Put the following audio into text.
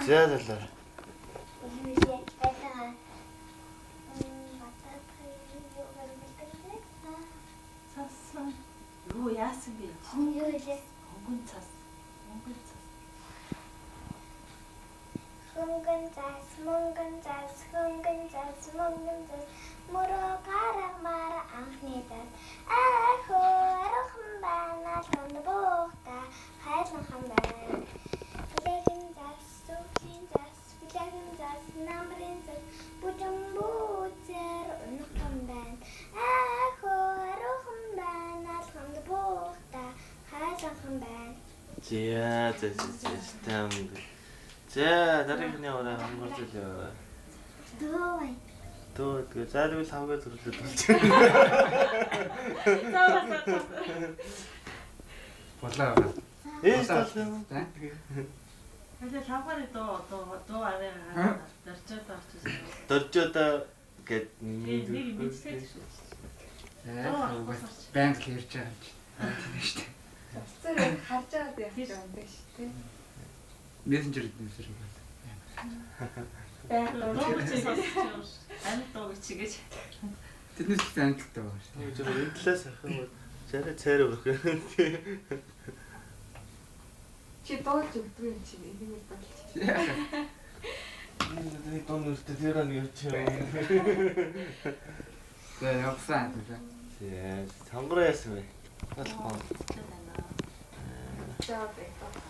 За залаа. Юу яасан бэ? Хөнгөн цас. Хөнгөн цас мөрөө гарамаар анхны дат хөрөхан байна лонд бохта хайлхан байна билэгэн цас сүлийн цас намрын цас бүжэмбүүцэр унахсан байна хөрөхан байна лонд бохта хайлхан байна. За дараагийн яваа хамгаалж. Төө за тэгвэл хавгаа зүрлээд болчих. Болоо. Талаа. Хажаа хавганы доо арай Доржоо гэд нэг мэдсэж шүү. Банк ярьж байгаа юм чи. Тийм шүү дээ. Цэцэр харж байгаа байх юм байна шүү дээ. Мессенжер дээр гэж. тэднээс их амттай байгаа шүү дээ. зөв энэ талаас ахын зарай цайр өгөх. Чи дуулж өгдөг юм чи нэг бодлоо. Энэ дон нүртэй тэраа нэг явчих юм. За явсан тийм. Сонгороо яасан бэ? За бай.